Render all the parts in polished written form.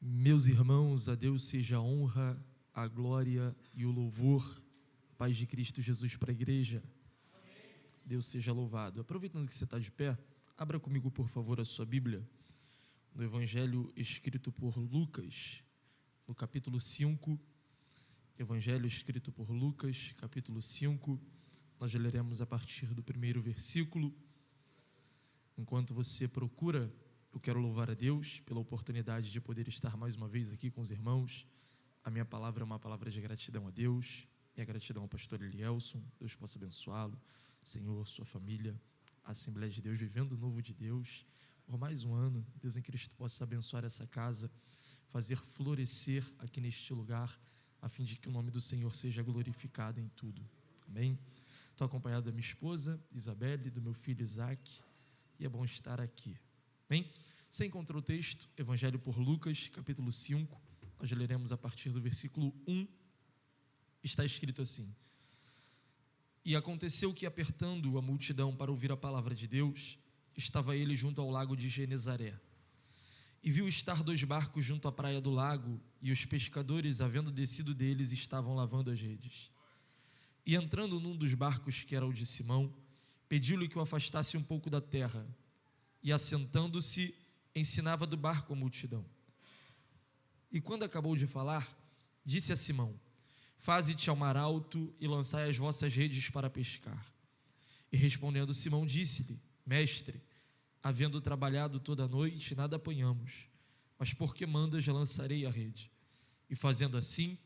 Meus irmãos, a Deus seja a honra, a glória e o louvor. Paz de Cristo Jesus para a igreja. Deus seja louvado. Aproveitando que você está de pé, abra comigo, por favor, a sua Bíblia, no Evangelho escrito por Lucas, no capítulo 5. Evangelho escrito por Lucas, capítulo 5. Nós leremos a partir do primeiro versículo. Enquanto você procura, eu quero louvar a Deus pela oportunidade de poder estar mais uma vez aqui com os irmãos. A minha palavra é uma palavra de gratidão a Deus, e a gratidão ao pastor Elielson. Deus possa abençoá-lo, Senhor, sua família, a Assembleia de Deus, vivendo o novo de Deus, por mais um ano. Deus em Cristo possa abençoar essa casa, fazer florescer aqui neste lugar, a fim de que o nome do Senhor seja glorificado em tudo. Amém? Estou acompanhado da minha esposa, Isabelle, do meu filho Isaac, e é bom estar aqui. Bem, você encontrou o texto, Evangelho por Lucas, capítulo 5, nós leremos a partir do versículo 1, está escrito assim: E aconteceu que, apertando a multidão para ouvir a palavra de Deus, estava ele junto ao lago de Genezaré, e viu estar 2 barcos junto à praia do lago, e os pescadores, havendo descido deles, estavam lavando as redes. E entrando num dos barcos, que era o de Simão, pediu-lhe que o afastasse um pouco da terra, e assentando-se, ensinava do barco a multidão. E quando acabou de falar, disse a Simão: Faze-te ao mar alto e lançai as vossas redes para pescar. E respondendo Simão, disse-lhe: Mestre, havendo trabalhado toda a noite, nada apanhamos, mas porque mandas, lançarei a rede. E fazendo assim,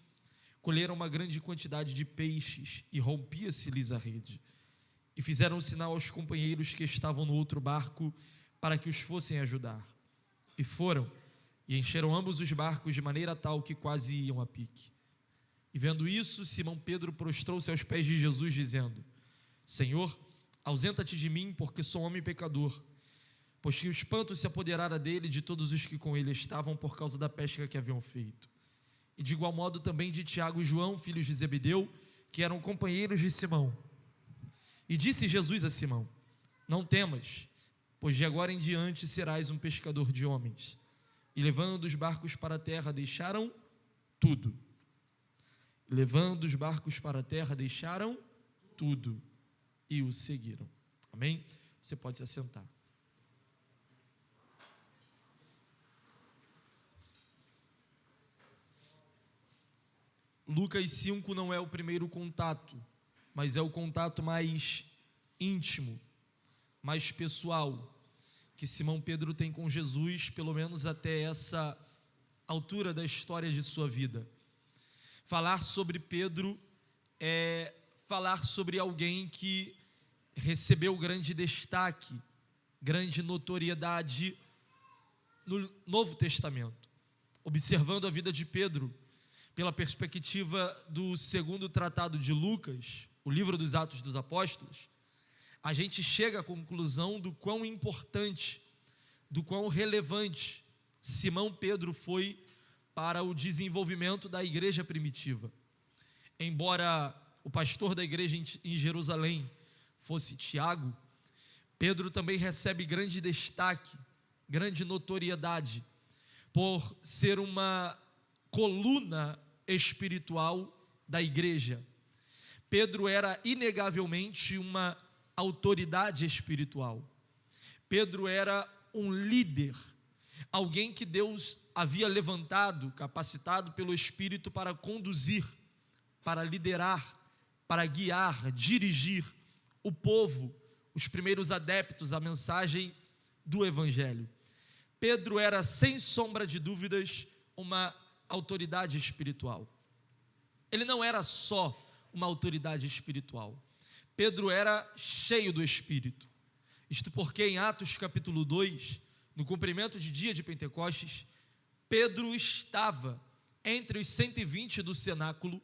colheram uma grande quantidade de peixes, e rompia-se-lhes a rede. E fizeram um sinal aos companheiros que estavam no outro barco, para que os fossem ajudar. E foram, e encheram ambos os barcos de maneira tal que quase iam a pique. E vendo isso, Simão Pedro prostrou-se aos pés de Jesus, dizendo: Senhor, ausenta-te de mim, porque sou homem pecador. Pois que o espanto se apoderara dele e de todos os que com ele estavam, por causa da pesca que haviam feito. E de igual modo também de Tiago e João, filhos de Zebedeu, que eram companheiros de Simão. E disse Jesus a Simão: Não temas, pois de agora em diante serás um pescador de homens. E levando os barcos para a terra, deixaram tudo. Levando os barcos para a terra, deixaram tudo e o seguiram. Amém? Você pode se assentar. Lucas 5 não é o primeiro contato, mas é o contato mais íntimo, mais pessoal, que Simão Pedro tem com Jesus, pelo menos até essa altura da história de sua vida. Falar sobre Pedro é falar sobre alguém que recebeu grande destaque, grande notoriedade no Novo Testamento. Observando a vida de Pedro pela perspectiva do 2º tratado de Lucas, o livro dos Atos dos Apóstolos, a gente chega à conclusão do quão importante, do quão relevante Simão Pedro foi para o desenvolvimento da igreja primitiva. Embora o pastor da igreja em Jerusalém fosse Tiago, Pedro também recebe grande destaque, grande notoriedade, por ser uma coluna espiritual da igreja. Pedro era inegavelmente uma autoridade espiritual. Pedro era um líder, alguém que Deus havia levantado, capacitado pelo Espírito para conduzir, para liderar, para guiar, dirigir o povo, os primeiros adeptos à mensagem do Evangelho. Pedro era, sem sombra de dúvidas, uma autoridade espiritual. Ele não era só uma autoridade espiritual. Pedro era cheio do Espírito. Isto porque em Atos capítulo 2, no cumprimento de dia de Pentecostes, Pedro estava entre os 120 do cenáculo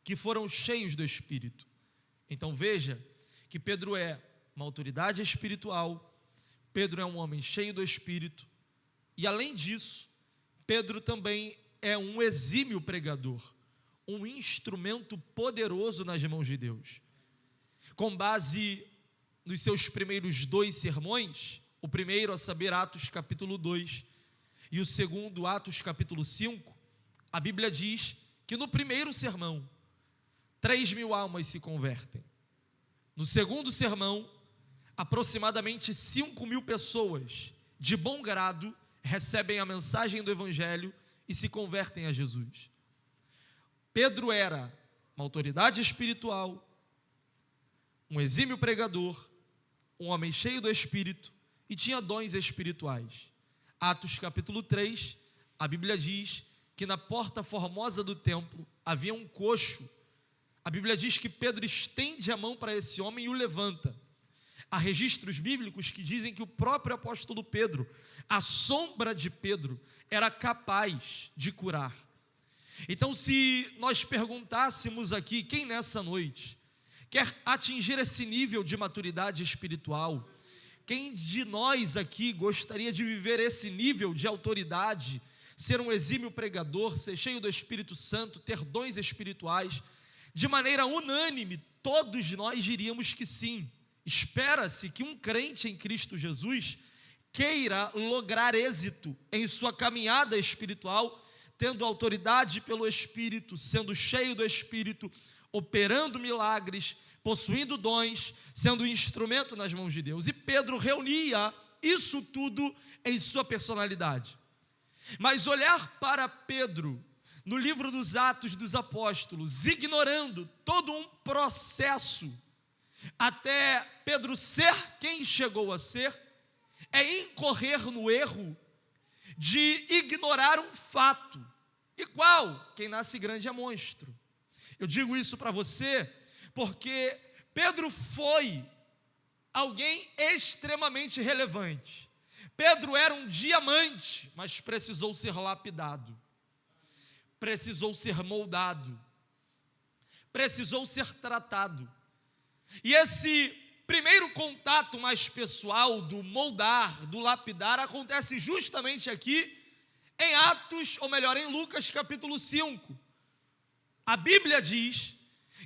que foram cheios do Espírito. Então veja que Pedro é uma autoridade espiritual, Pedro é um homem cheio do Espírito, e além disso, Pedro também é um exímio pregador, um instrumento poderoso nas mãos de Deus. Com base nos seus primeiros 2 sermões, o primeiro, a saber, Atos capítulo 2, e o segundo, Atos capítulo 5, a Bíblia diz que no primeiro sermão, 3.000 almas se convertem. No segundo sermão, aproximadamente 5.000 pessoas de bom grado recebem a mensagem do Evangelho e se convertem a Jesus. Pedro era uma autoridade espiritual, um exímio pregador, um homem cheio do Espírito e tinha dons espirituais. Atos capítulo 3, a Bíblia diz que na porta formosa do templo havia um coxo. A Bíblia diz que Pedro estende a mão para esse homem e o levanta. Há registros bíblicos que dizem que o próprio apóstolo Pedro, a sombra de Pedro, era capaz de curar. Então, se nós perguntássemos aqui, quem nessa noite quer atingir esse nível de maturidade espiritual, quem de nós aqui gostaria de viver esse nível de autoridade, ser um exímio pregador, ser cheio do Espírito Santo, ter dons espirituais, de maneira unânime, todos nós diríamos que sim. Espera-se que um crente em Cristo Jesus queira lograr êxito em sua caminhada espiritual, tendo autoridade pelo Espírito, sendo cheio do Espírito, operando milagres, possuindo dons, sendo um instrumento nas mãos de Deus. E Pedro reunia isso tudo em sua personalidade. Mas olhar para Pedro no livro dos Atos dos Apóstolos, ignorando todo um processo até Pedro ser quem chegou a ser, é incorrer no erro de ignorar um fato. E qual? Quem nasce grande é monstro. Eu digo isso para você porque Pedro foi alguém extremamente relevante. Pedro era um diamante, mas precisou ser lapidado, precisou ser moldado, precisou ser tratado. E esse primeiro contato mais pessoal do moldar, do lapidar, acontece justamente aqui em Atos, ou melhor, em Lucas capítulo 5. A Bíblia diz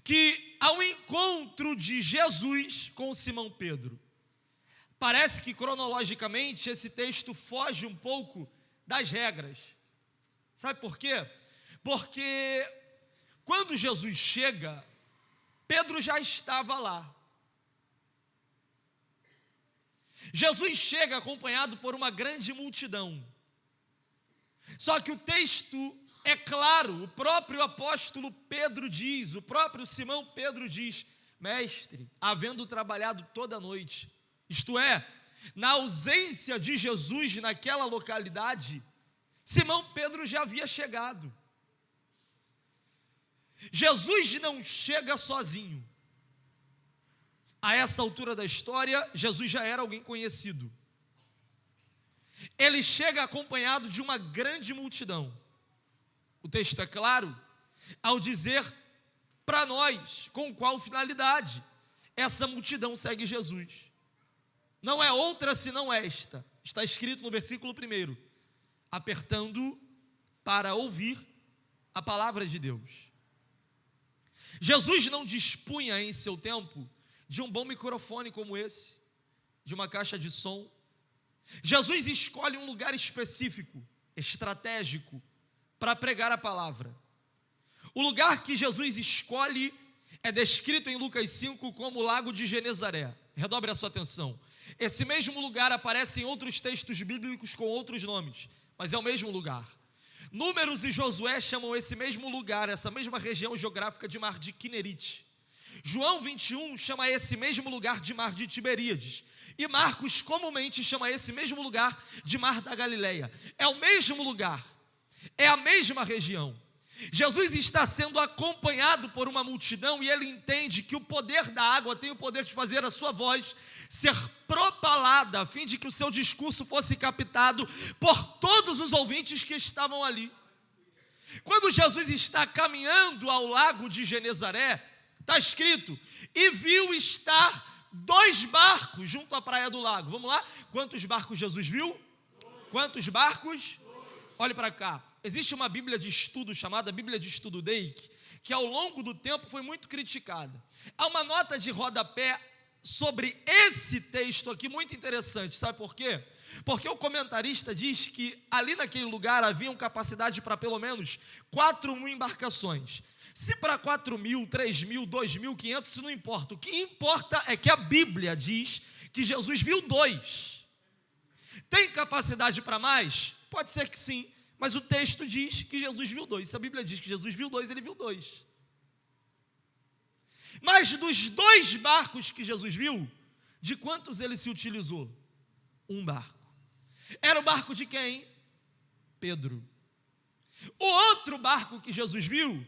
que ao encontro de Jesus com Simão Pedro, parece que cronologicamente esse texto foge um pouco das regras. Sabe por quê? Porque quando Jesus chega, Pedro já estava lá. Jesus chega acompanhado por uma grande multidão. Só que o texto é claro, o próprio apóstolo Pedro diz, o próprio Simão Pedro diz: mestre, havendo trabalhado toda a noite, isto é, na ausência de Jesus naquela localidade, Simão Pedro já havia chegado. Jesus não chega sozinho. A essa altura da história, Jesus já era alguém conhecido. Ele chega acompanhado de uma grande multidão. O texto é claro ao dizer para nós com qual finalidade essa multidão segue Jesus. Não é outra senão esta. Está escrito no versículo 1: apertando para ouvir a palavra de Deus. Jesus não dispunha em seu tempo de um bom microfone como esse, de uma caixa de som. Jesus escolhe um lugar específico, estratégico, para pregar a palavra. O lugar que Jesus escolhe é descrito em Lucas 5 como o Lago de Genezaré. Redobre a sua atenção. Esse mesmo lugar aparece em outros textos bíblicos com outros nomes, mas é o mesmo lugar. Números e Josué chamam esse mesmo lugar, essa mesma região geográfica, de Mar de Quinerite. João 21 chama esse mesmo lugar de Mar de Tiberíades. E Marcos comumente chama esse mesmo lugar de Mar da Galileia. É o mesmo lugar, é a mesma região. Jesus está sendo acompanhado por uma multidão e ele entende que o poder da água tem o poder de fazer a sua voz ser propalada, a fim de que o seu discurso fosse captado por todos os ouvintes que estavam ali. Quando Jesus está caminhando ao lago de Genezaré, está escrito: e viu estar 2 barcos junto à praia do lago. Vamos lá? Quantos barcos Jesus viu? Quantos barcos? Olhe para cá. Existe uma Bíblia de estudo chamada Bíblia de Estudo Dake, que ao longo do tempo foi muito criticada. Há uma nota de rodapé sobre esse texto aqui muito interessante, sabe por quê? Porque o comentarista diz que ali naquele lugar haviam capacidade para pelo menos 4.000 embarcações. Se para 4.000, 3.000, 2.500, isso não importa. O que importa é que a Bíblia diz que Jesus viu 2. Tem capacidade para mais? Pode ser que sim, mas o texto diz que Jesus viu 2. Se a Bíblia diz que Jesus viu 2, ele viu 2. Mas dos 2 barcos que Jesus viu, de quantos ele se utilizou? 1 barco. Era o barco de quem? Pedro. O outro barco que Jesus viu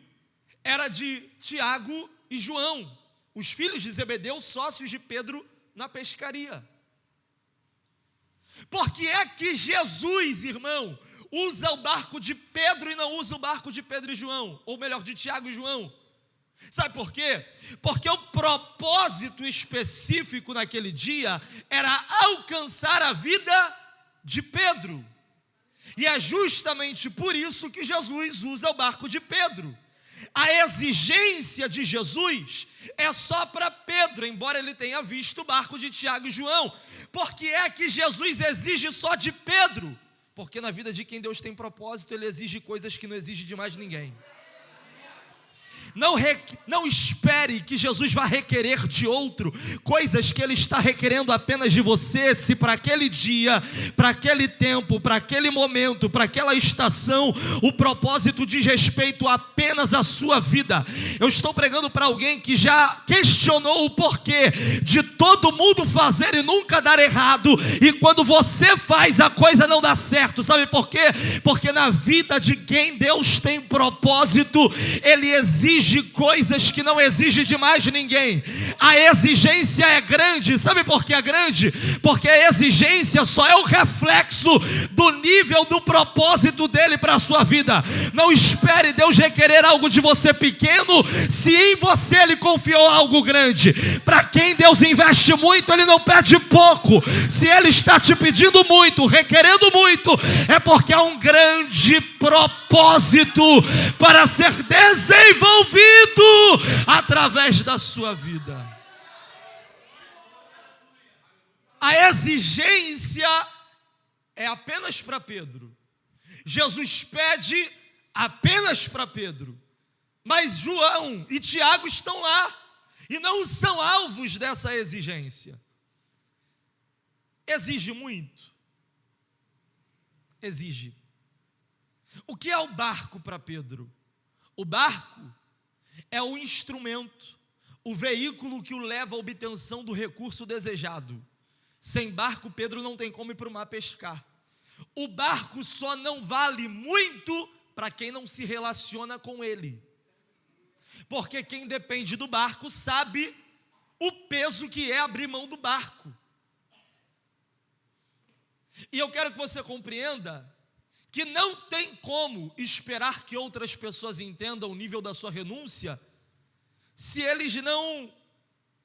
era de Tiago e João, os filhos de Zebedeu, sócios de Pedro na pescaria. Por que é que Jesus, irmão, usa o barco de Pedro e não usa o barco de Pedro e João? Ou melhor, de Tiago e João? Sabe por quê? Porque o propósito específico naquele dia era alcançar a vida de Pedro. E é justamente por isso que Jesus usa o barco de Pedro. A exigência de Jesus é só para Pedro, embora ele tenha visto o barco de Tiago e João. Por que é que Jesus exige só de Pedro? Porque na vida de quem Deus tem propósito, ele exige coisas que não exige de mais ninguém. Não espere que Jesus vá requerer de outro coisas que Ele está requerendo apenas de você, se para aquele dia, para aquele tempo, para aquele momento, para aquela estação, o propósito diz respeito apenas à sua vida. Eu estou pregando para alguém que já questionou o porquê de todo mundo fazer e nunca dar errado, e quando você faz a coisa não dá certo. Sabe por quê? Porque na vida de quem Deus tem propósito, Ele exige coisas que não exige de mais ninguém. A exigência é grande. Sabe por que é grande? Porque a exigência só é o reflexo do nível do propósito dele para a sua vida. Não espere Deus requerer algo de você pequeno, se em você Ele confiou algo grande. Para quem Deus investe muito, Ele não pede pouco. Se Ele está te pedindo muito, requerendo muito, é porque há um grande propósito para ser desenvolvido através da sua vida. A exigência é apenas para Pedro. Jesus pede apenas para Pedro, mas João e Tiago estão lá e não são alvos dessa exigência. Exige muito? Exige. O que é o barco para Pedro? O barco é o instrumento, o veículo que o leva à obtenção do recurso desejado. Sem barco, Pedro não tem como ir para o mar pescar. O barco só não vale muito para quem não se relaciona com ele. Porque quem depende do barco sabe o peso que é abrir mão do barco. E eu quero que você compreenda que não tem como esperar que outras pessoas entendam o nível da sua renúncia, se eles não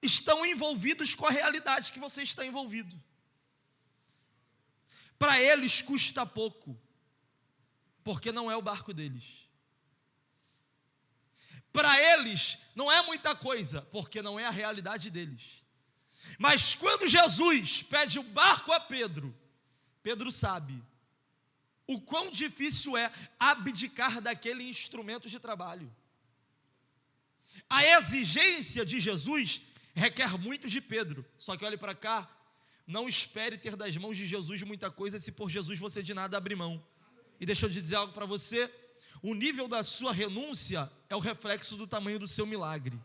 estão envolvidos com a realidade que você está envolvido. Para eles custa pouco, porque não é o barco deles. Para eles não é muita coisa, porque não é a realidade deles. Mas quando Jesus pede o barco a Pedro, Pedro sabe o quão difícil é abdicar daquele instrumento de trabalho. A exigência de Jesus requer muito de Pedro. Só que olhe para cá, não espere ter das mãos de Jesus muita coisa, se por Jesus você de nada abrir mão. E deixa eu te dizer algo para você, o nível da sua renúncia é o reflexo do tamanho do seu milagre.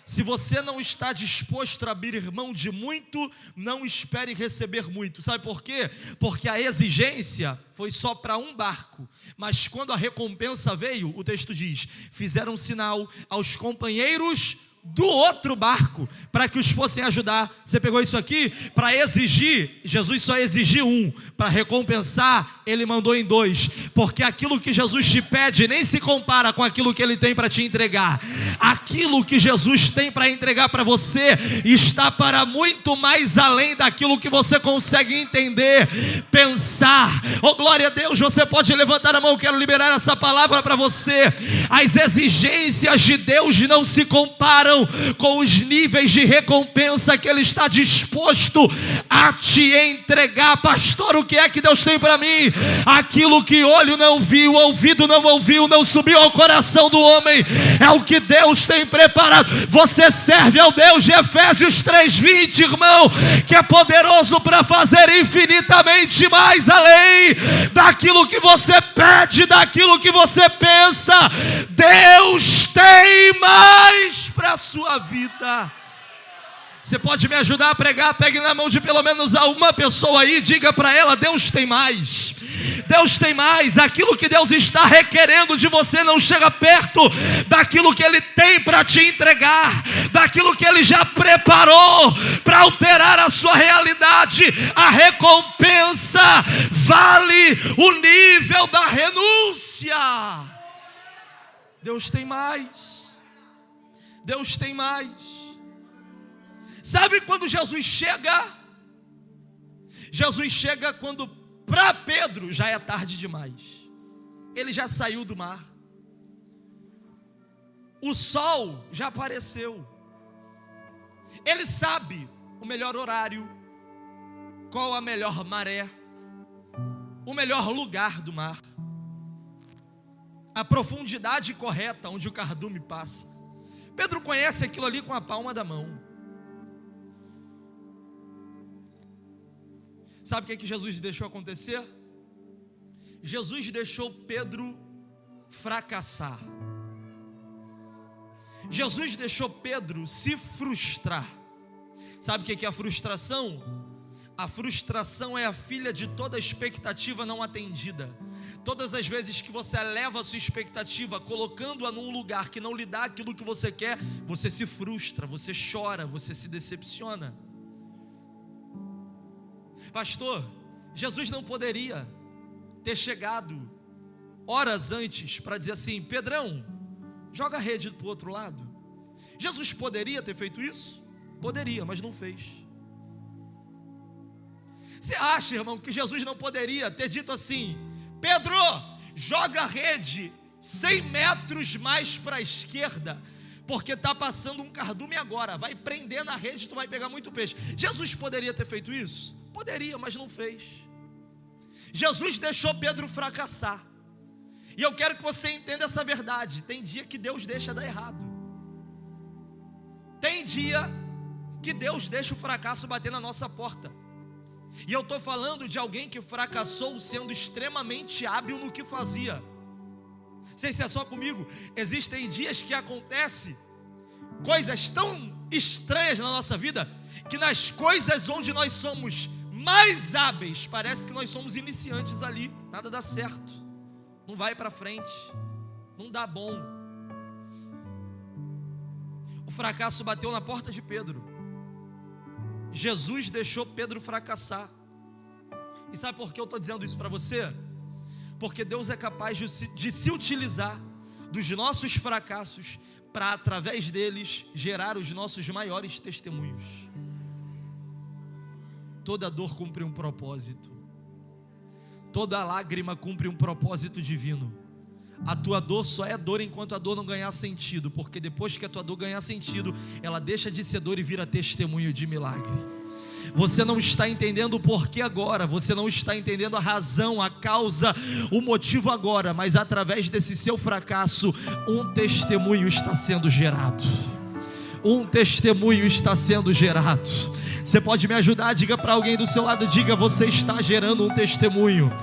Se você não está disposto a abrir mão de muito, não espere receber muito. Sabe por quê? Porque a exigência foi só para um barco, mas quando a recompensa veio, o texto diz, fizeram sinal aos companheiros do outro barco, para que os fossem ajudar. Você pegou isso aqui? Para exigir, Jesus só exigiu um, para recompensar, Ele mandou em 2, porque aquilo que Jesus te pede nem se compara com aquilo que Ele tem para te entregar. Aquilo que Jesus tem para entregar para você está para muito mais além daquilo que você consegue entender, pensar. Oh glória a Deus, você pode levantar a mão, eu quero liberar essa palavra para você. As exigências de Deus não se comparam comparam com os níveis de recompensa que Ele está disposto a te entregar. Pastor, o que é que Deus tem para mim? Aquilo que olho não viu, ouvido não ouviu, não subiu ao coração do homem, é o que Deus tem preparado. Você serve ao Deus de Efésios 3:20, irmão, que é poderoso para fazer infinitamente mais além daquilo que você pede, daquilo que você pensa. Deus tem mais para a sua vida. Você pode me ajudar a pregar? Pegue na mão de pelo menos uma pessoa aí, diga para ela: Deus tem mais. Deus tem mais. Aquilo que Deus está requerendo de você não chega perto daquilo que Ele tem para te entregar, daquilo que Ele já preparou para alterar a sua realidade. A recompensa vale o nível da renúncia. Deus tem mais. Deus tem mais. Sabe quando Jesus chega? Jesus chega quando para Pedro já é tarde demais. Ele já saiu do mar. O sol já apareceu. Ele sabe o melhor horário, qual a melhor maré, o melhor lugar do mar, a profundidade correta onde o cardume passa. Pedro conhece aquilo ali com a palma da mão. Sabe o que Jesus deixou acontecer? Jesus deixou Pedro fracassar. Jesus deixou Pedro se frustrar. Sabe o que é a frustração? A frustração é a filha de toda expectativa não atendida. Todas as vezes que você eleva a sua expectativa, colocando-a num lugar que não lhe dá aquilo que você quer, você se frustra, você chora, você se decepciona. Pastor, Jesus não poderia ter chegado horas antes para dizer assim: Pedrão, joga a rede para o outro lado. Jesus poderia ter feito isso? Poderia, mas não fez. Você acha, irmão, que Jesus não poderia ter dito assim: Pedro, joga a rede 100 metros mais para a esquerda, porque está passando um cardume agora, vai prender na rede, tu vai pegar muito peixe. Jesus poderia ter feito isso? Poderia, mas não fez. Jesus deixou Pedro fracassar. E eu quero que você entenda essa verdade. Tem dia que Deus deixa dar errado. Tem dia que Deus deixa o fracasso bater na nossa porta. E eu estou falando de alguém que fracassou sendo extremamente hábil no que fazia. Não sei se é só comigo. Existem dias que acontecem coisas tão estranhas na nossa vida, que nas coisas onde nós somos mais hábeis, parece que nós somos iniciantes ali. Nada dá certo, não vai para frente, não dá bom. O fracasso bateu na porta de Pedro. Jesus deixou Pedro fracassar. E sabe por que eu estou dizendo isso para você? Porque Deus é capaz de se utilizar dos nossos fracassos para, através deles, gerar os nossos maiores testemunhos. Toda dor cumpre um propósito. Toda lágrima cumpre um propósito divino. A tua dor só é dor enquanto a dor não ganhar sentido, porque depois que a tua dor ganhar sentido, ela deixa de ser dor e vira testemunho de milagre. Você não está entendendo o porquê agora, você não está entendendo a razão, a causa, o motivo agora, mas através desse seu fracasso, um testemunho está sendo gerado. Um testemunho está sendo gerado. Você pode me ajudar? Diga para alguém do seu lado, diga: você está gerando um testemunho.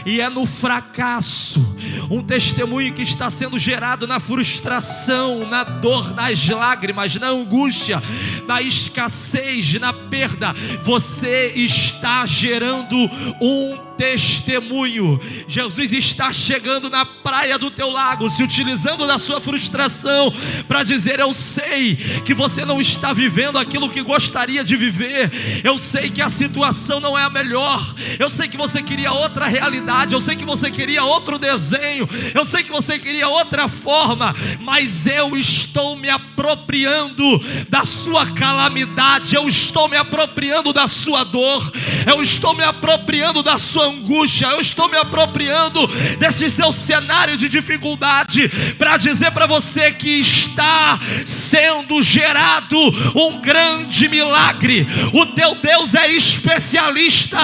E é no fracasso, um testemunho que está sendo gerado na frustração, na dor, nas lágrimas, na angústia, na escassez, na perda. Você está gerando um testemunho. Jesus está chegando na praia do teu lago, se utilizando da sua frustração para dizer: eu sei que você não está vivendo aquilo que gostaria de viver, eu sei que a situação não é a melhor, eu sei que você queria outra realidade, eu sei que você queria outro desenho, eu sei que você queria outra forma, mas eu estou me apropriando da sua calamidade, eu estou me apropriando da sua dor, eu estou me apropriando da sua sua angústia, eu estou me apropriando desse seu cenário de dificuldade para dizer para você que está sendo gerado um grande milagre. O teu Deus é especialista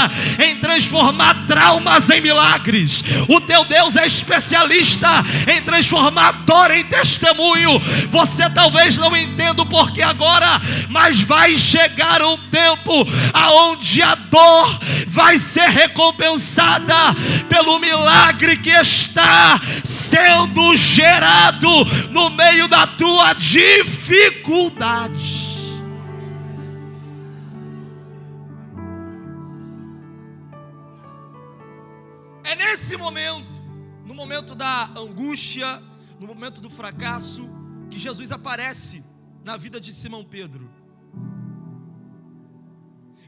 em transformar traumas em milagres. O teu Deus é especialista em transformar dor em testemunho. Você talvez não entenda o porquê agora, mas vai chegar um tempo aonde a dor vai ser recompensada pelo milagre que está sendo gerado no meio da tua dificuldade. É nesse momento, no momento da angústia, no momento do fracasso, que Jesus aparece na vida de Simão Pedro.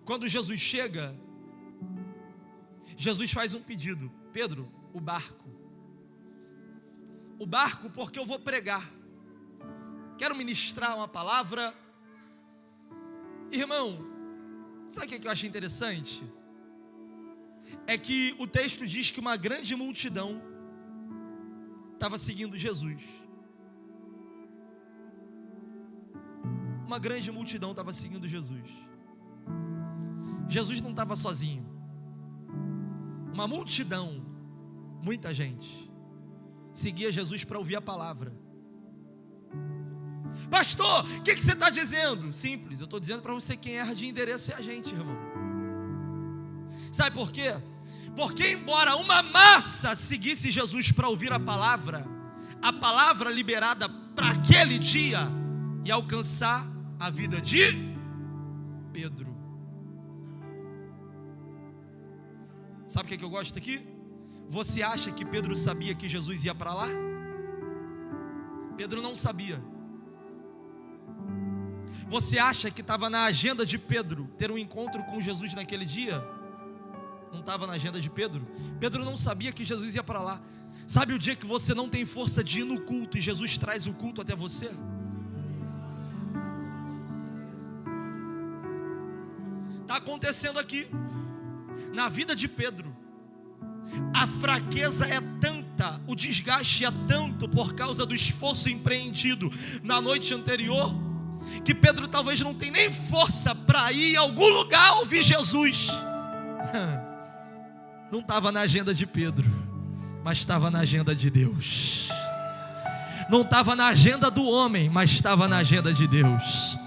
Quando Jesus chega, Jesus faz um pedido: Pedro, o barco. O barco, porque eu vou pregar. Quero ministrar uma palavra. Irmão, sabe o que eu achei interessante? É que o texto diz que uma grande multidão estava seguindo Jesus. Uma grande multidão estava seguindo Jesus. Jesus não estava sozinho. Uma multidão, muita gente, seguia Jesus para ouvir a palavra. Pastor, o que você está dizendo? Simples, eu estou dizendo para você: quem erra de endereço é a gente, irmão. Sabe por quê? Porque embora uma massa seguisse Jesus para ouvir a palavra liberada para aquele dia ia alcançar a vida de Pedro. Sabe o que eu gosto aqui? Você acha que Pedro sabia que Jesus ia para lá? Pedro não sabia. Você acha que estava na agenda de Pedro ter um encontro com Jesus naquele dia? Não estava na agenda de Pedro. Pedro não sabia que Jesus ia para lá. Sabe o dia que você não tem força de ir no culto e Jesus traz o culto até você? Está acontecendo aqui na vida de Pedro. A fraqueza é tanta, o desgaste é tanto por causa do esforço empreendido na noite anterior, que Pedro talvez não tenha nem força para ir a algum lugar ouvir Jesus. Não estava na agenda de Pedro, mas estava na agenda de Deus. Não estava na agenda do homem, mas estava na agenda de Deus.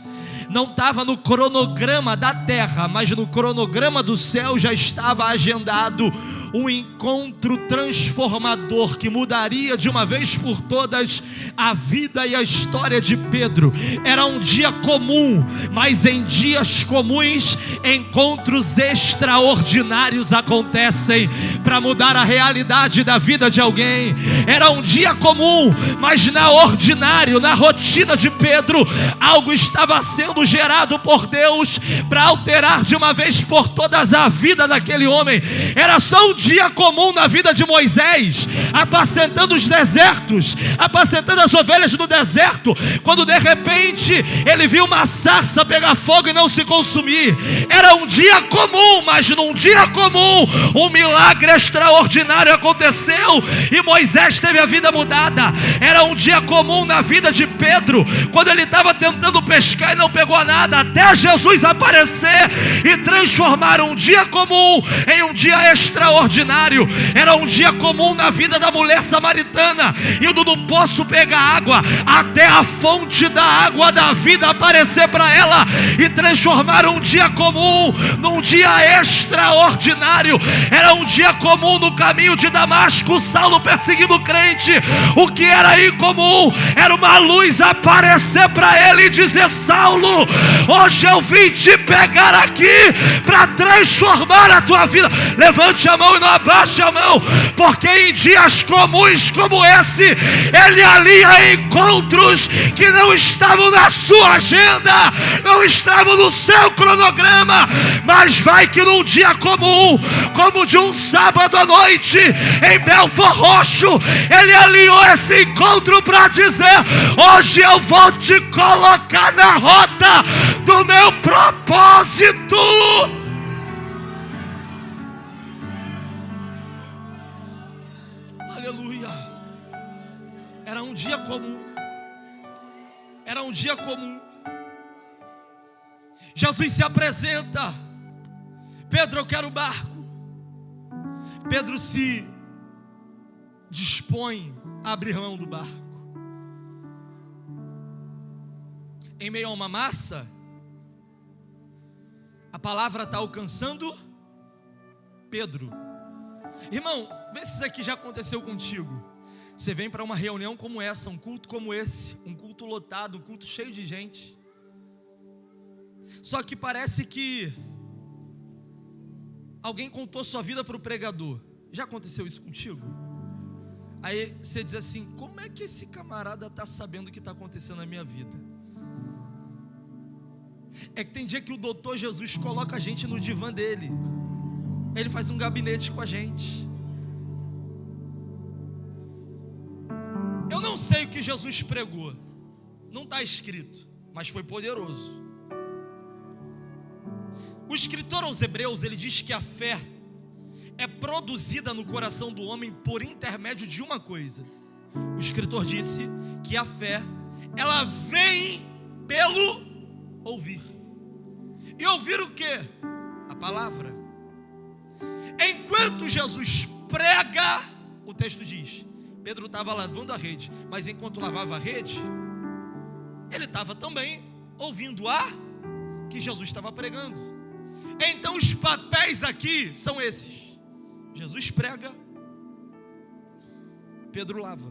Não estava no cronograma da terra, mas no cronograma do céu já estava agendado um encontro transformador que mudaria de uma vez por todas a vida e a história de Pedro. Era um dia comum, mas em dias comuns encontros extraordinários acontecem para mudar a realidade da vida de alguém. Era um dia comum, mas na rotina de Pedro, algo estava sendo gerado por Deus para alterar de uma vez por todas a vida daquele homem. Era só um dia comum na vida de Moisés, apacentando os desertos, apacentando as ovelhas no deserto, quando de repente ele viu uma sarça pegar fogo e não se consumir. Era um dia comum, mas num dia comum um milagre extraordinário aconteceu e Moisés teve a vida mudada. Era um dia comum na vida de Pedro, quando ele estava tentando pescar e não pegou nada, até Jesus aparecer e transformar um dia comum em um dia extraordinário. Era um dia comum na vida da mulher samaritana, indo no poço pegar água, até a fonte da água da vida aparecer para ela e transformar um dia comum num dia extraordinário. Era um dia comum no caminho de Damasco, Saulo perseguindo o crente. O que era incomum era uma luz aparecer para ele e dizer: Saulo, hoje eu vim te pegar aqui para transformar a tua vida. Levante a mão e não abaixe a mão, porque em dias comuns como esse, ele alinha encontros que não estavam na sua agenda, não estavam no seu cronograma, mas vai que num dia comum, como de um sábado à noite, em Belfort Roxo, ele alinhou esse encontro para dizer: hoje eu vou te colocar na rota do meu propósito. Aleluia. Era um dia comum. Era um dia comum. Jesus se apresenta. Pedro, eu quero o barco. Pedro se dispõe a abrir mão do barco. Em meio a uma massa, a palavra está alcançando Pedro. Irmão, vê se isso aqui já aconteceu contigo. Você vem para uma reunião como essa, um culto como esse, um culto lotado, um culto cheio de gente. Só que parece que alguém contou sua vida para o pregador. Já aconteceu isso contigo? Aí você diz assim: como é que esse camarada está sabendo o que está acontecendo na minha vida? É que tem dia que o doutor Jesus coloca a gente no divã dele. Ele faz um gabinete com a gente. Eu não sei o que Jesus pregou, não está escrito, mas foi poderoso. O escritor aos Hebreus, ele diz que a fé é produzida no coração do homem por intermédio de uma coisa. O escritor disse que a fé, ela vem pelo ouvir. E ouvir o quê? A palavra. Enquanto Jesus prega, o texto diz, Pedro estava lavando a rede, mas enquanto lavava a rede, ele estava também ouvindo que Jesus estava pregando. Então os papéis aqui são esses: Jesus prega, Pedro lava.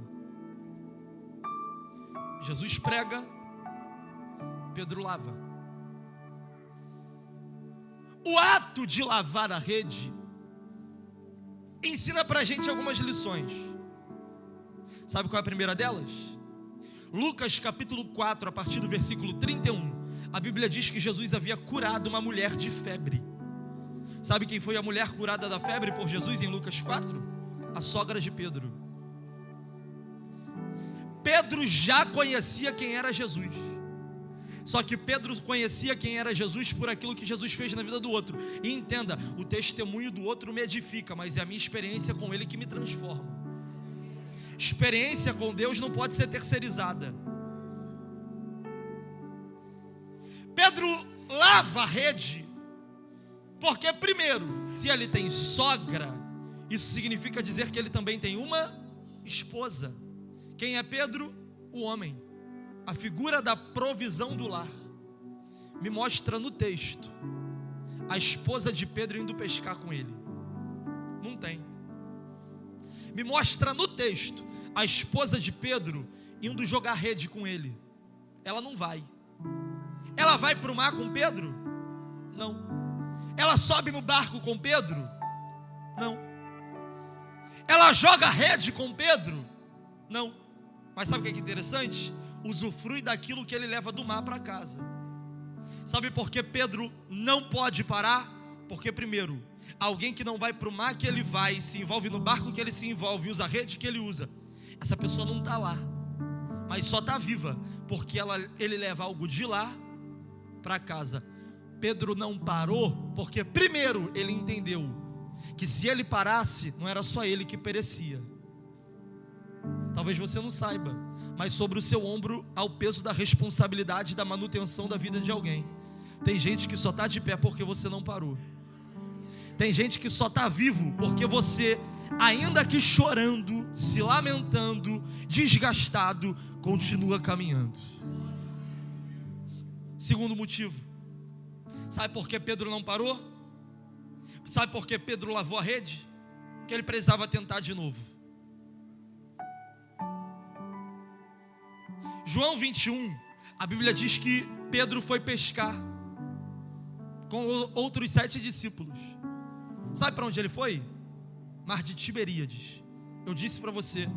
Jesus prega, Pedro lava. O ato de lavar a rede ensina para a gente algumas lições. Sabe qual é a primeira delas? Lucas capítulo 4, a partir do versículo 31. A Bíblia diz que Jesus havia curado uma mulher de febre. Sabe quem foi a mulher curada da febre por Jesus em Lucas 4? A sogra de Pedro. Pedro já conhecia quem era Jesus. Só que Pedro conhecia quem era Jesus por aquilo que Jesus fez na vida do outro. E entenda, o testemunho do outro me edifica, mas é a minha experiência com Ele que me transforma. Experiência com Deus não pode ser terceirizada. Pedro lava a rede, porque primeiro, se ele tem sogra, isso significa dizer que ele também tem uma esposa. Quem é Pedro? O homem, a figura da provisão do lar. Me mostra no texto a esposa de Pedro indo pescar com ele. Não tem. Me mostra no texto a esposa de Pedro indo jogar rede com ele. Ela não vai. Ela vai para o mar com Pedro? Não. Ela sobe no barco com Pedro? Não. Ela joga rede com Pedro? Não. Mas sabe o que é interessante? Usufrui daquilo que ele leva do mar para casa. Sabe por que Pedro não pode parar? Porque primeiro, alguém que não vai para o mar que ele vai, se envolve no barco que ele se envolve, usa a rede que ele usa, essa pessoa não está lá, mas só está viva, porque ele leva algo de lá para casa. Pedro não parou, porque primeiro ele entendeu que se ele parasse, não era só ele que perecia. Talvez você não saiba, mas sobre o seu ombro há o peso da responsabilidade da manutenção da vida de alguém. Tem gente que só está de pé porque você não parou. Tem gente que só está vivo porque você, ainda que chorando, se lamentando, desgastado, continua caminhando. Segundo motivo, sabe por que Pedro não parou? Sabe por que Pedro lavou a rede? Porque ele precisava tentar de novo. João 21, a Bíblia diz que Pedro foi pescar com outros 7 discípulos. Sabe para onde ele foi? Mar de Tiberíades. Eu disse para você,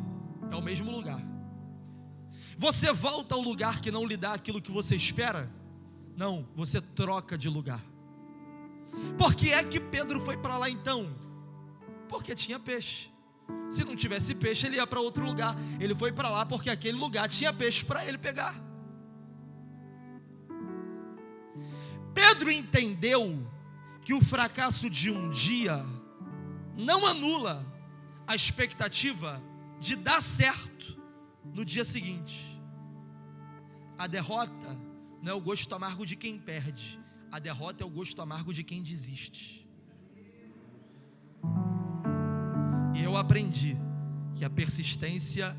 é o mesmo lugar. Você volta ao lugar que não lhe dá aquilo que você espera? Não, você troca de lugar. Por que é que Pedro foi para lá então? Porque tinha peixe. Se não tivesse peixe, ele ia para outro lugar. Ele foi para lá porque aquele lugar tinha peixe para ele pegar. Pedro entendeu que o fracasso de um dia não anula a expectativa de dar certo no dia seguinte. A derrota não é o gosto amargo de quem perde, a derrota é o gosto amargo de quem desiste. E eu aprendi que a persistência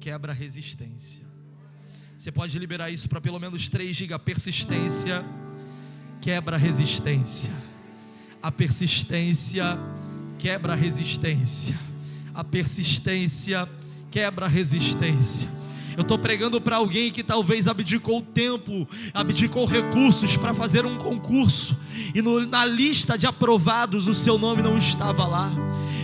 quebra a resistência. Você pode liberar isso para pelo menos 3, diga: a persistência quebra a resistência. A persistência quebra a resistência. A persistência quebra a resistência. Eu estou pregando para alguém que talvez abdicou tempo, abdicou recursos para fazer um concurso, e na lista de aprovados o seu nome não estava lá.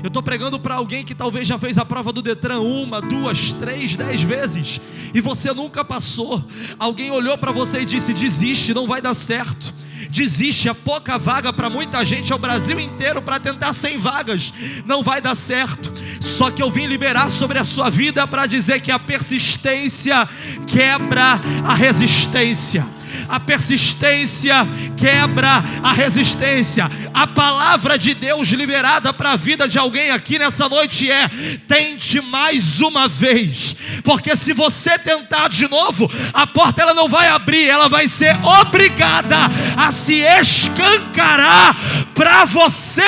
Eu estou pregando para alguém que talvez já fez a prova do Detran 1, 2, 3, 10 vezes, e você nunca passou. Alguém olhou para você e disse: desiste, não vai dar certo. Desiste, é pouca vaga para muita gente, é o Brasil inteiro para tentar 100 vagas, não vai dar certo. Só que eu vim liberar sobre a sua vida para dizer que a persistência quebra a resistência. A persistência quebra a resistência. A palavra de Deus liberada para a vida de alguém aqui nessa noite é: tente mais uma vez, porque se você tentar de novo, a porta ela não vai abrir, ela vai ser obrigada a se escancarar para você.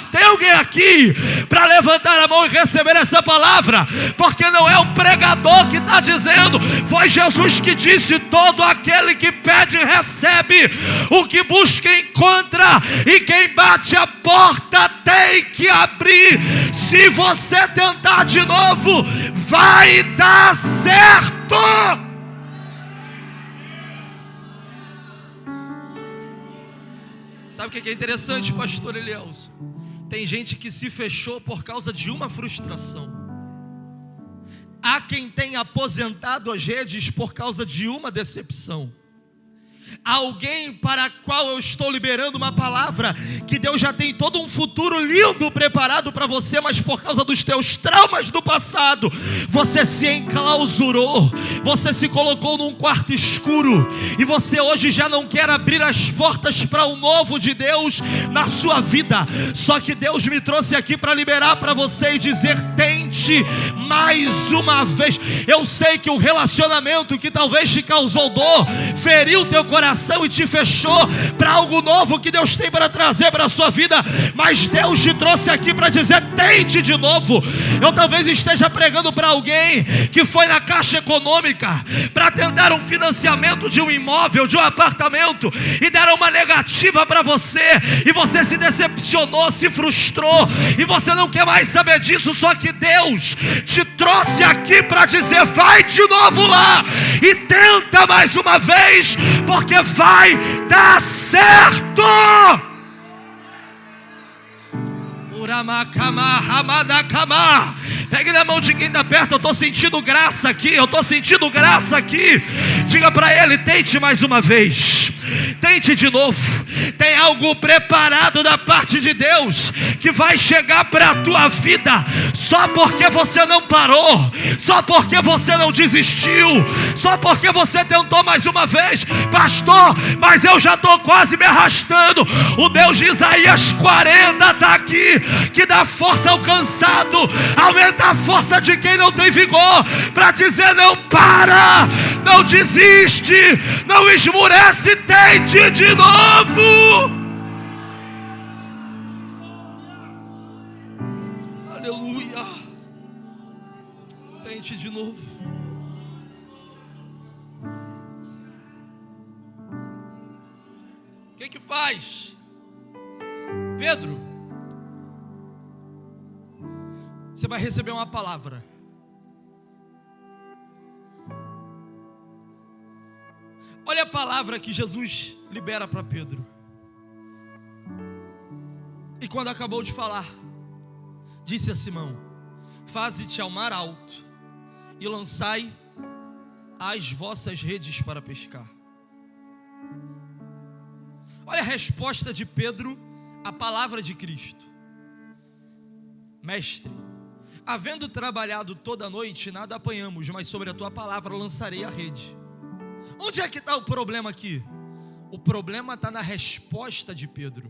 Tem alguém aqui para levantar a mão e receber essa palavra? Porque não é o pregador que está dizendo, foi Jesus que disse: todo aquele que pede recebe, o que busca encontra, e quem bate a porta tem que abrir. Se você tentar de novo, vai dar certo. Sabe o que é interessante, pastor Elielson? Tem gente que se fechou por causa de uma frustração. Há quem tenha aposentado as redes por causa de uma decepção. Alguém para a qual eu estou liberando uma palavra, que Deus já tem todo um futuro lindo preparado para você, mas por causa dos teus traumas do passado, você se enclausurou, você se colocou num quarto escuro, e você hoje já não quer abrir as portas para o novo de Deus na sua vida. Só que Deus me trouxe aqui para liberar para você e dizer: tente mais uma vez. Eu sei que o relacionamento que talvez te causou dor, feriu teu coração e te fechou para algo novo que Deus tem para trazer para a sua vida, mas Deus te trouxe aqui para dizer: tente de novo. Eu talvez esteja pregando para alguém que foi na Caixa Econômica para tentar um financiamento de um imóvel, de um apartamento, e deram uma negativa para você, e você se decepcionou, se frustrou, e você não quer mais saber disso. Só que Deus te trouxe aqui para dizer: vai de novo lá e tenta mais uma vez, porque vai dar certo. Pegue na mão de quem está perto: eu estou sentindo graça aqui, eu estou sentindo graça aqui. Diga para ele: tente mais uma vez, tente de novo. Tem algo preparado da parte de Deus que vai chegar para a tua vida, só porque você não parou, só porque você não desistiu, só porque você tentou mais uma vez. Pastor, mas eu já estou quase me arrastando. O Deus de Isaías 40 está aqui, que dá força ao cansado, aumenta a força de quem não tem vigor, para dizer: não para, não desiste, não esmurece, tente de novo. Aleluia. Tente de novo. O que faz? Pedro, você vai receber uma palavra. Olha a palavra que Jesus libera para Pedro. E quando acabou de falar, disse a Simão: faze-te ao mar alto e lançai as vossas redes para pescar. Olha a resposta de Pedro à palavra de Cristo: mestre, havendo trabalhado toda a noite, nada apanhamos, mas sobre a tua palavra lançarei a rede. Onde é que está o problema aqui? O problema está na resposta de Pedro.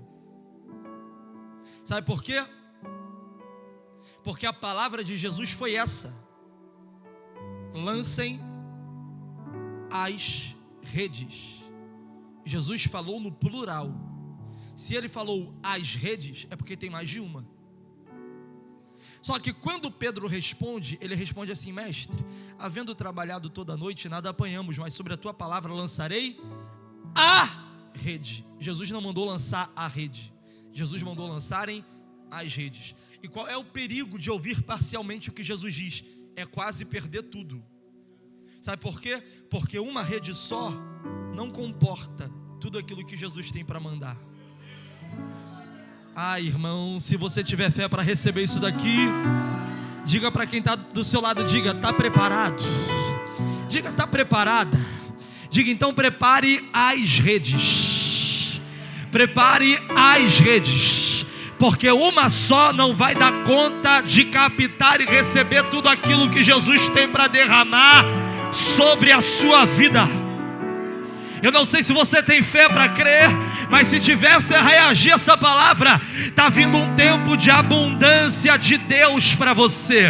Sabe por quê? Porque a palavra de Jesus foi essa: lancem as redes. Jesus falou no plural. Se ele falou as redes, é porque tem mais de uma. Só que quando Pedro responde, ele responde assim: mestre, havendo trabalhado toda a noite, nada apanhamos, mas sobre a tua palavra lançarei a rede. Jesus não mandou lançar a rede, Jesus mandou lançarem as redes. E qual é o perigo de ouvir parcialmente o que Jesus diz? É quase perder tudo. Sabe por quê? Porque uma rede só não comporta tudo aquilo que Jesus tem para mandar. Ah, irmão, se você tiver fé para receber isso daqui, diga para quem está do seu lado, diga: está preparado? Diga: está preparada? Diga então: prepare as redes. Prepare as redes, porque uma só não vai dar conta de captar e receber tudo aquilo que Jesus tem para derramar sobre a sua vida. Eu não sei se você tem fé para crer, mas se tiver, você reagir a essa palavra. Está vindo um tempo de abundância de Deus para você.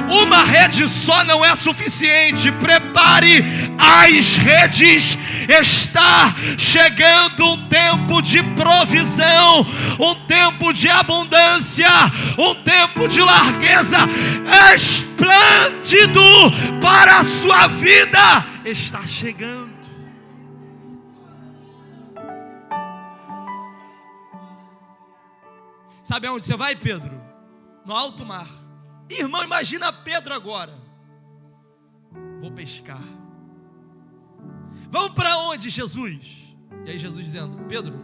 Uma rede só não é suficiente. Prepare as redes. Está chegando um tempo de provisão, um tempo de abundância, um tempo de largueza esplêndido para a sua vida. Está chegando. Sabe aonde você vai, Pedro? No alto mar. Irmão, imagina Pedro agora: vou pescar. Vamos para onde, Jesus? E aí Jesus dizendo: Pedro,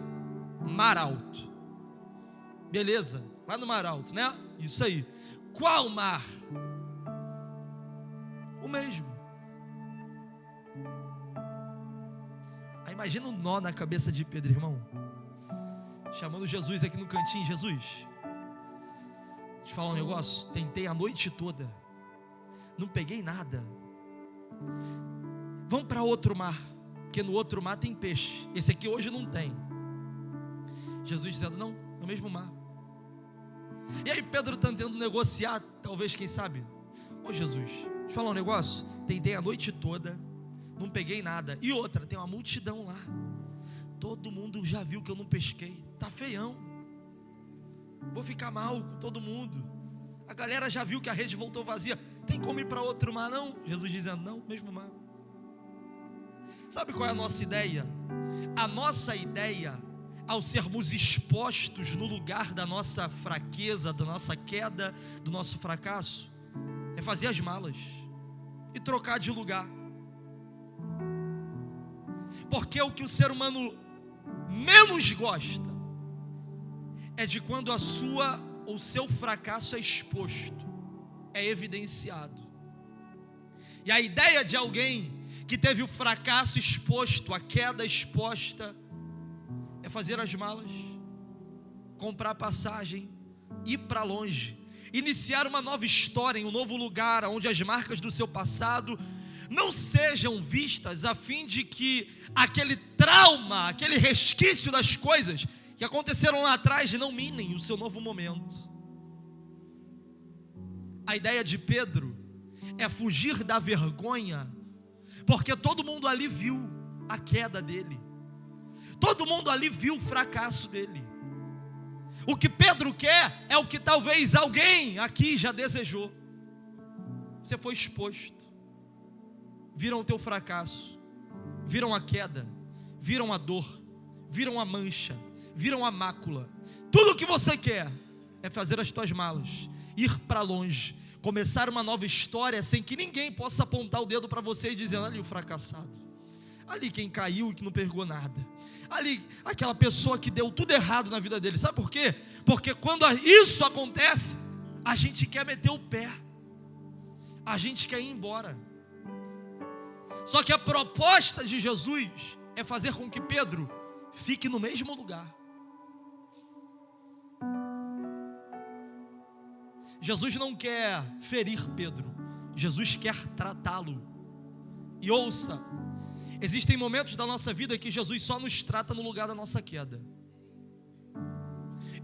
mar alto. Beleza, lá no mar alto, né? Isso aí. Qual mar? O mesmo. Aí imagina um nó na cabeça de Pedro, irmão. Chamando Jesus aqui no cantinho: Jesus, deixa eu te falar um negócio. Tentei a noite toda, não peguei nada. Vamos para outro mar, porque no outro mar tem peixe. Esse aqui hoje não tem. Jesus dizendo: não, no mesmo mar. E aí Pedro tentando negociar, talvez, quem sabe: ô Jesus, deixa eu falar um negócio. Tentei a noite toda, não peguei nada. E outra, tem uma multidão lá. Todo mundo já viu que eu não pesquei. Tá feião. Vou ficar mal com todo mundo. A galera já viu que a rede voltou vazia. Tem como ir para outro mar, não? Jesus dizendo: não, mesmo mar. Sabe qual é a nossa ideia? A nossa ideia, ao sermos expostos no lugar da nossa fraqueza, da nossa queda, do nosso fracasso, é fazer as malas e trocar de lugar. Porque o que o ser humano menos gosta é de quando o seu fracasso é exposto, é evidenciado. E a ideia de alguém que teve o fracasso exposto, a queda exposta, é fazer as malas, comprar passagem, ir para longe, iniciar uma nova história em um novo lugar, onde as marcas do seu passado não sejam vistas, a fim de que aquele trauma, aquele resquício das coisas que aconteceram lá atrás não minem o seu novo momento. A ideia de Pedro é fugir da vergonha, porque todo mundo ali viu a queda dele, todo mundo ali viu o fracasso dele. O que Pedro quer é o que talvez alguém aqui já desejou. Você foi exposto, viram o teu fracasso, viram a queda, viram a dor, viram a mancha, viram a mácula. Tudo o que você quer é fazer as tuas malas, ir para longe, começar uma nova história sem que ninguém possa apontar o dedo para você e dizer: ali o fracassado, ali quem caiu e que não pegou nada, ali aquela pessoa que deu tudo errado na vida dele. Sabe por quê? Porque quando isso acontece, a gente quer meter o pé, a gente quer ir embora. Só que a proposta de Jesus é fazer com que Pedro fique no mesmo lugar. Jesus não quer ferir Pedro, Jesus quer tratá-lo. E ouça, existem momentos da nossa vida que Jesus só nos trata no lugar da nossa queda.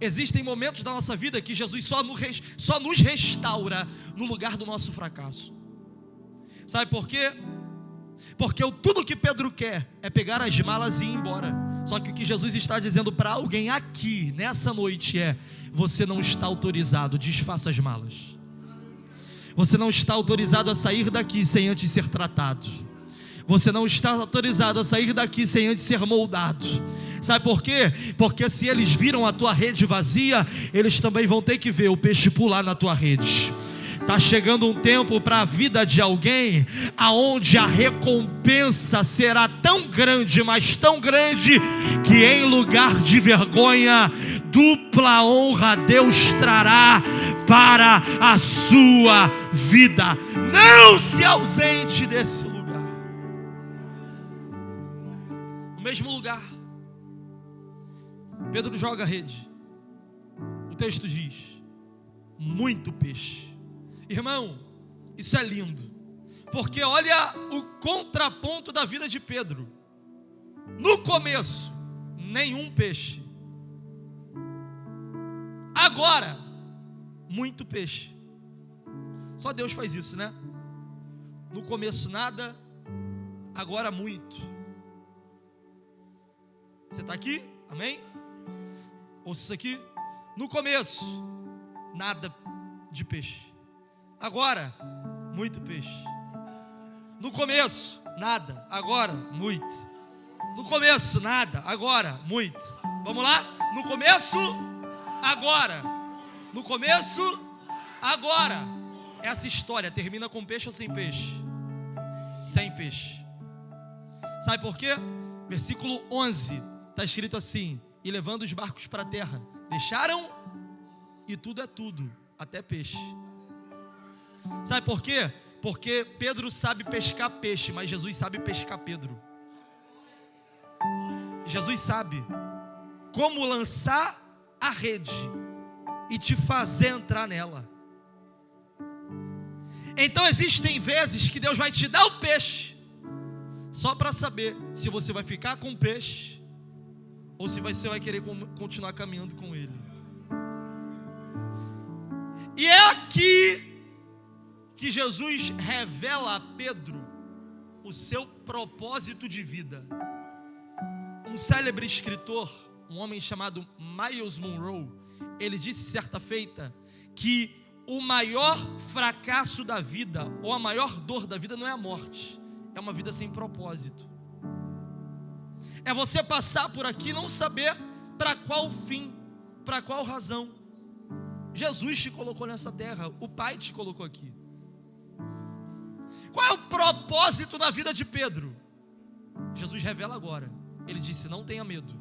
Existem momentos da nossa vida que Jesus só nos restaura no lugar do nosso fracasso. Sabe por quê? Porque tudo que Pedro quer é pegar as malas e ir embora. Só que o que Jesus está dizendo para alguém aqui, nessa noite, é: você não está autorizado, desfaça as malas. Você não está autorizado a sair daqui sem antes ser tratado. Você não está autorizado a sair daqui sem antes ser moldado. Sabe por quê? Porque se eles viram a tua rede vazia, eles também vão ter que ver o peixe pular na tua rede. Está chegando um tempo para a vida de alguém aonde a recompensa será tão grande, mas tão grande, que em lugar de vergonha, dupla honra Deus trará para a sua vida. Não se ausente desse lugar. No mesmo lugar, Pedro joga a rede. O texto diz: muito peixe. Irmão, isso é lindo, porque olha o contraponto da vida de Pedro. No começo, nenhum peixe. Agora, muito peixe. Só Deus faz isso, né? No começo nada, agora muito. Você está aqui? Amém? Ouça isso aqui. No começo, nada de peixe. Agora, muito peixe. No começo, nada. Agora, muito. No começo, nada. Agora, muito. Vamos lá? No começo, agora. No começo, agora. Essa história termina com peixe ou sem peixe? Sem peixe. Sabe por quê? Versículo 11. Está escrito assim: e levando os barcos para a terra, deixaram, e tudo é tudo, até peixe. Sabe por quê? Porque Pedro sabe pescar peixe, mas Jesus sabe pescar Pedro. Jesus sabe como lançar a rede e te fazer entrar nela. Então existem vezes que Deus vai te dar o peixe só para saber se você vai ficar com o peixe ou se você vai querer continuar caminhando com ele. E é aqui que Jesus revela a Pedro o seu propósito de vida. Um célebre escritor, um homem chamado Myles Munroe, ele disse certa feita que o maior fracasso da vida, ou a maior dor da vida, não é a morte, é uma vida sem propósito. É você passar por aqui e não saber para qual fim, para qual razão. Jesus te colocou nessa terra, o Pai te colocou aqui. Qual é o propósito da vida de Pedro? Jesus revela agora. Ele disse: não tenha medo,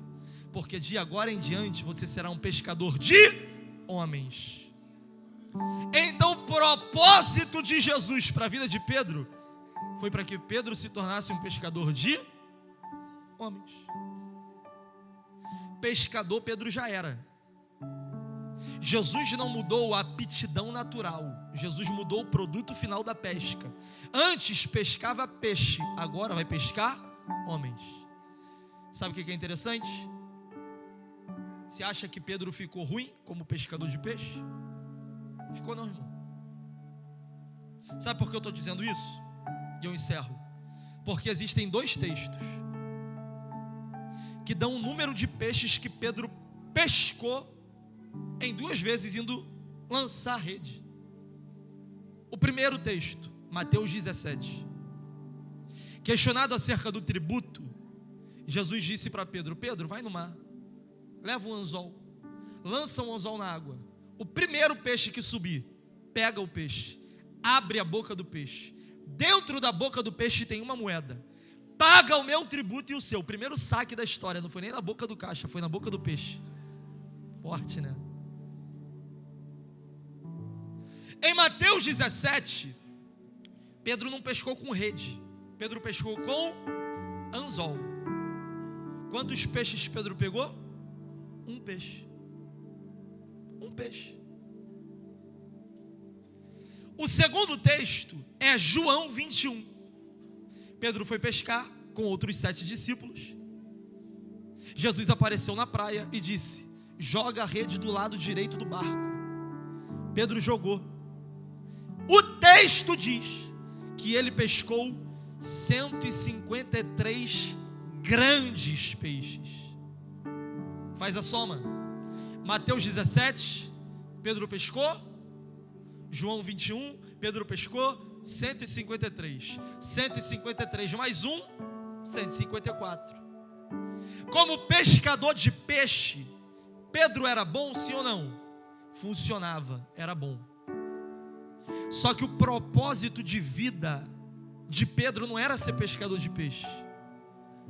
porque de agora em diante você será um pescador de homens. Então o propósito de Jesus para a vida de Pedro foi para que Pedro se tornasse um pescador de homens. Pescador Pedro já era. Jesus não mudou a aptidão natural, Jesus mudou o produto final da pesca. Antes pescava peixe, agora vai pescar homens. Sabe o que é interessante? Você acha que Pedro ficou ruim como pescador de peixe? Ficou não, irmão. Sabe por que eu estou dizendo isso? E eu encerro. Porque existem dois textos que dão o número de peixes que Pedro pescou em 2 vezes indo lançar a rede. O primeiro texto, Mateus 17. Questionado acerca do tributo, Jesus disse para Pedro: Pedro, vai no mar, leva um anzol, lança um anzol na água. O primeiro peixe que subir, pega o peixe, abre a boca do peixe. Dentro da boca do peixe tem uma moeda. Paga o meu tributo e o seu. O primeiro saque da história, não foi nem na boca do caixa, foi na boca do peixe. Forte, né? Em Mateus 17, Pedro não pescou com rede, Pedro pescou com anzol. Quantos peixes Pedro pegou? Um peixe. Um peixe. O segundo texto é João 21. Pedro foi pescar com outros 7 discípulos. Jesus apareceu na praia e disse: joga a rede do lado direito do barco. Pedro jogou. O texto diz que ele pescou 153 grandes peixes. Faz a soma. Mateus 17, Pedro pescou. João 21, Pedro pescou 153. 153 mais 1, 154. Como pescador de peixe, Pedro era bom, sim ou não? Funcionava, era bom. Só que o propósito de vida de Pedro não era ser pescador de peixe,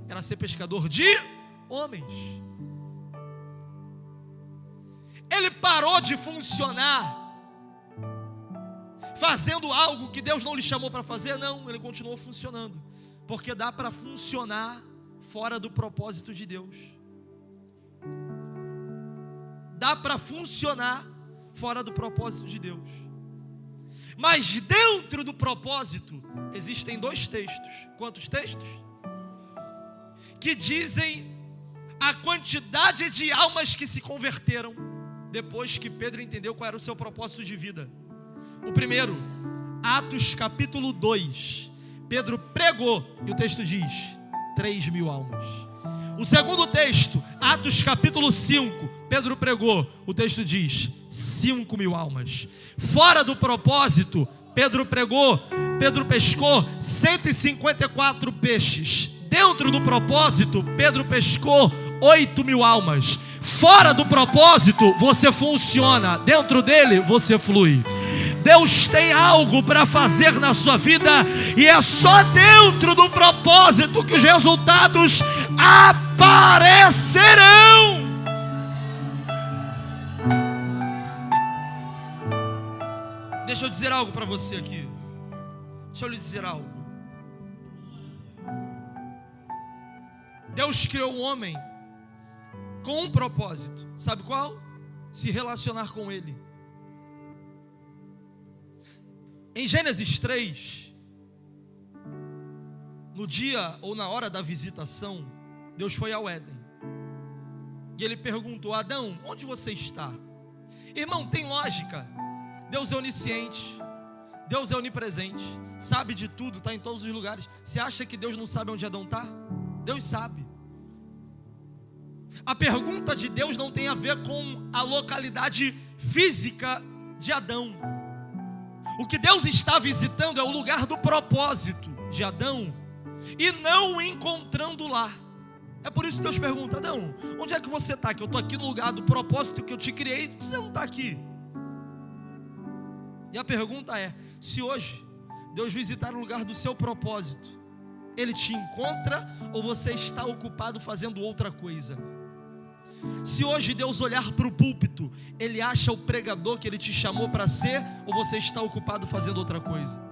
era ser pescador de homens. Ele parou de funcionar fazendo algo que Deus não lhe chamou para fazer. Não, ele continuou funcionando, porque dá para funcionar fora do propósito de Deus. Dá para funcionar fora do propósito de Deus. Mas dentro do propósito existem 2 textos. Quantos textos? Que dizem a quantidade de almas que se converteram depois que Pedro entendeu qual era o seu propósito de vida. O primeiro, Atos capítulo 2, Pedro pregou e o texto diz 3.000 almas. O segundo texto, Atos capítulo 5, Pedro pregou, o texto diz 5.000 almas. Fora do propósito, Pedro pescou 154 peixes. Dentro do propósito, Pedro pescou 8.000 almas. Fora do propósito, você funciona. Dentro dele, você flui. Deus tem algo para fazer na sua vida, e é só dentro do propósito que os resultados aparecerão. Deixa eu dizer algo para você aqui. Deixa eu lhe dizer algo. Deus criou o homem com um propósito. Sabe qual? Se relacionar com Ele. Em Gênesis 3, no dia ou na hora da visitação, Deus foi ao Éden. E Ele perguntou: Adão, onde você está? Irmão, tem lógica. Deus é onisciente, Deus é onipresente, sabe de tudo, está em todos os lugares. Você acha que Deus não sabe onde Adão está? Deus sabe. A pergunta de Deus não tem a ver com a localidade física de Adão. O que Deus está visitando é o lugar do propósito de Adão, e não o encontrando lá. É por isso que Deus pergunta: Adão, onde é que você está? Que eu estou aqui no lugar do propósito que eu te criei, você não está aqui. E a pergunta é: se hoje Deus visitar o lugar do seu propósito, Ele te encontra, ou você está ocupado fazendo outra coisa? Se hoje Deus olhar para o púlpito, Ele acha o pregador que Ele te chamou para ser, ou você está ocupado fazendo outra coisa?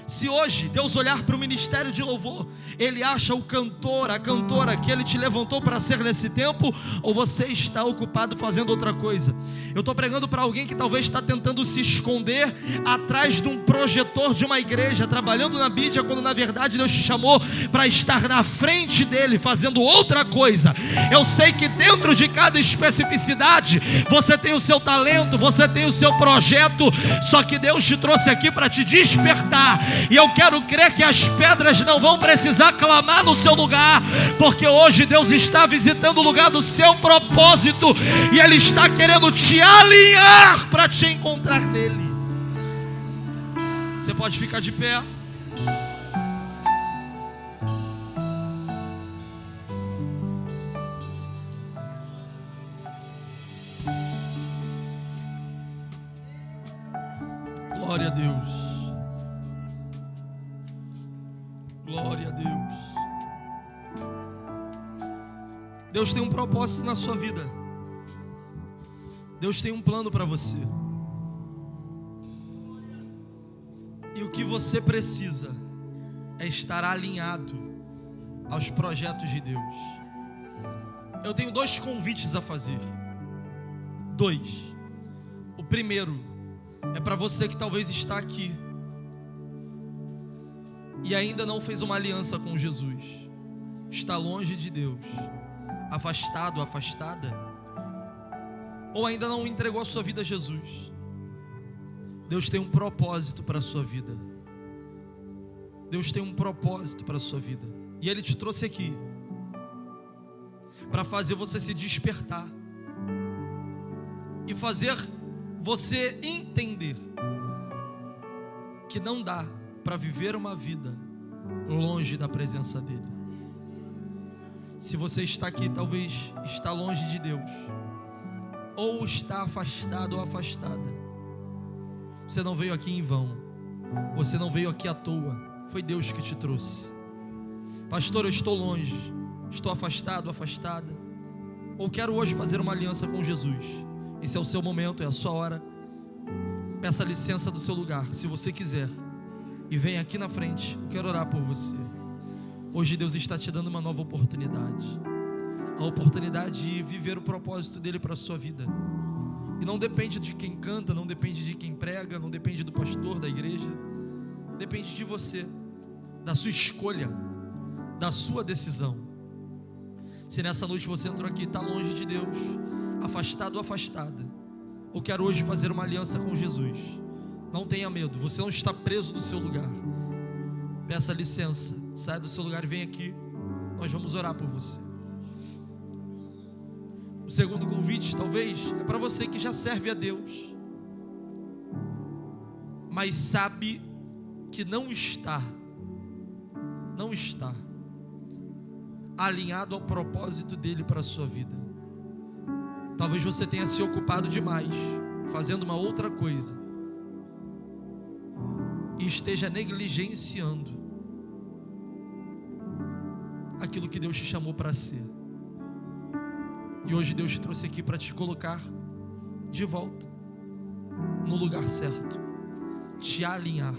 Se hoje Deus olhar para o ministério de louvor, Ele acha o cantor, a cantora que Ele te levantou para ser nesse tempo, ou você está ocupado fazendo outra coisa? Eu estou pregando para alguém que talvez está tentando se esconder atrás de um projetor de uma igreja, trabalhando na mídia, quando na verdade Deus te chamou para estar na frente dEle, fazendo outra coisa. Eu sei que dentro de cada especificidade, você tem o seu talento, você tem o seu projeto, só que Deus te trouxe aqui para te despertar. E eu quero crer que as pedras não vão precisar clamar no seu lugar, porque hoje Deus está visitando o lugar do seu propósito, e Ele está querendo te alinhar para te encontrar nele. Você pode ficar de pé. Glória a Deus. Glória a Deus. Deus tem um propósito na sua vida. Deus tem um plano para você. E o que você precisa é estar alinhado aos projetos de Deus. Eu tenho 2 convites a fazer. 2. O primeiro é para você que talvez está aqui e ainda não fez uma aliança com Jesus, está longe de Deus, afastado, afastada. ou ainda não entregou a sua vida a Jesus, Deus tem um propósito para a sua vida. Deus tem um propósito para a sua vida. E Ele te trouxe aqui para fazer você se despertar e fazer você entender que não dá para viver uma vida longe da presença dEle. Se você está aqui, talvez está longe de Deus, ou está afastado ou afastada, você não veio aqui em vão, você não veio aqui à toa, foi Deus que te trouxe. Pastor, eu estou longe, estou afastado, afastada, ou quero hoje fazer uma aliança com Jesus. Esse é o seu momento, é a sua hora. Peça licença do seu lugar, se você quiser, e venha aqui na frente. Eu quero orar por você. Hoje Deus está te dando uma nova oportunidade, a oportunidade de viver o propósito dEle para a sua vida. E não depende de quem canta, não depende de quem prega, não depende do pastor, da igreja. Depende de você, da sua escolha, da sua decisão. Se nessa noite você entrou aqui e está longe de Deus, afastado ou afastada, ou quer hoje fazer uma aliança com Jesus, não tenha medo, você não está preso no seu lugar. Peça licença, saia do seu lugar e vem aqui, nós vamos orar por você. O segundo convite, talvez, é para você que já serve a Deus, mas sabe que não está alinhado ao propósito dEle para a sua vida. Talvez você tenha se ocupado demais, fazendo uma outra coisa, e esteja negligenciando aquilo que Deus te chamou para ser. E hoje Deus te trouxe aqui para te colocar de volta no lugar certo, te alinhar.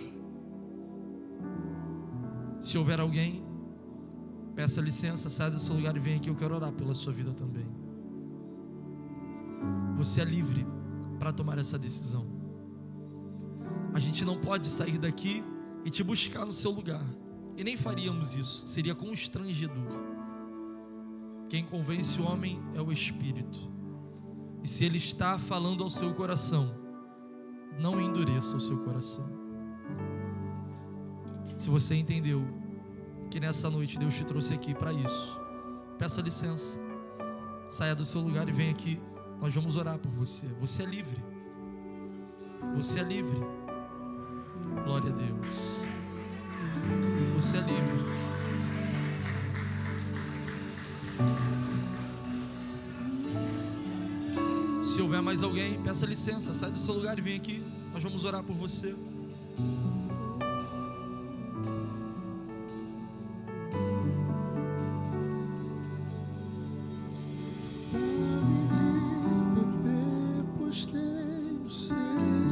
Se houver alguém, peça licença, saia do seu lugar e venha aqui, eu quero orar pela sua vida também. Você é livre para tomar essa decisão. A gente não pode sair daqui e te buscar no seu lugar, e nem faríamos isso, seria constrangedor. Quem convence o homem é o Espírito, e se Ele está falando ao seu coração, não endureça o seu coração. Se você entendeu que nessa noite Deus te trouxe aqui para isso, peça licença, saia do seu lugar e venha aqui, nós vamos orar por você. Você é livre, você é livre. Glória a Deus. Você é livre. Se houver mais alguém, peça licença, sai do seu lugar e vem aqui, nós vamos orar por você.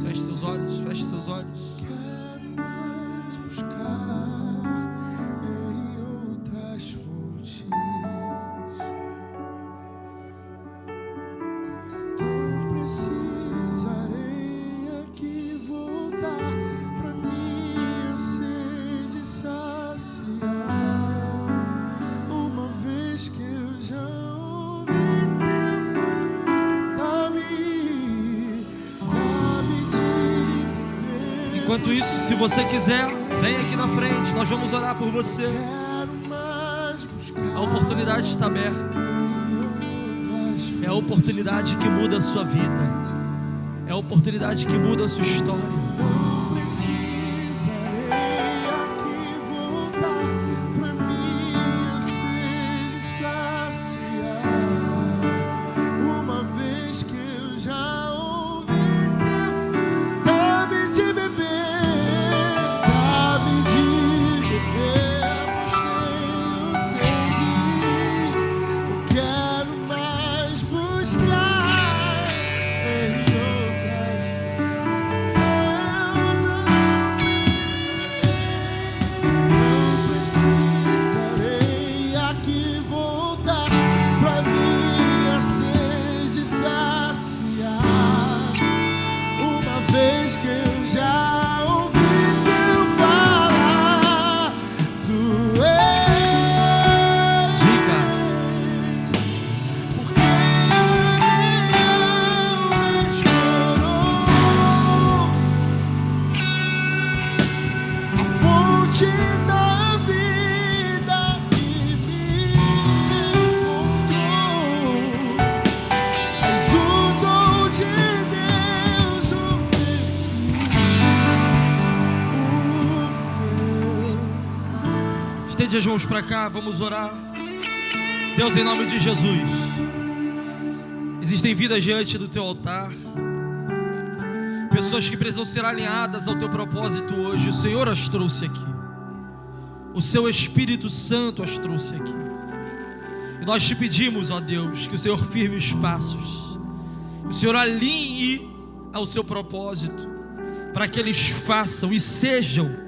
Feche seus olhos, feche seus olhos. Enquanto isso, se você quiser, vem aqui na frente, nós vamos orar por você. A oportunidade está aberta. É a oportunidade que muda a sua vida. É a oportunidade que muda a sua história. Estende as mãos para cá, vamos orar. Deus, em nome de Jesus, existem vidas diante do teu altar, pessoas que precisam ser alinhadas ao teu propósito hoje. O Senhor as trouxe aqui, o seu Espírito Santo as trouxe aqui, e nós te pedimos, ó Deus, que o Senhor firme os passos, que o Senhor alinhe ao seu propósito, para que eles façam e sejam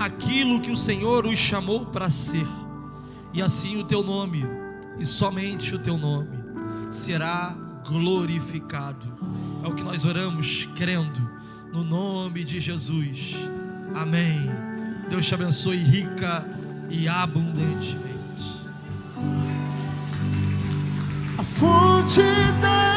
aquilo que o Senhor os chamou para ser, e assim o teu nome, e somente o teu nome, será glorificado. É o que nós oramos crendo no nome de Jesus, amém. Deus te abençoe rica e abundantemente. A fonte da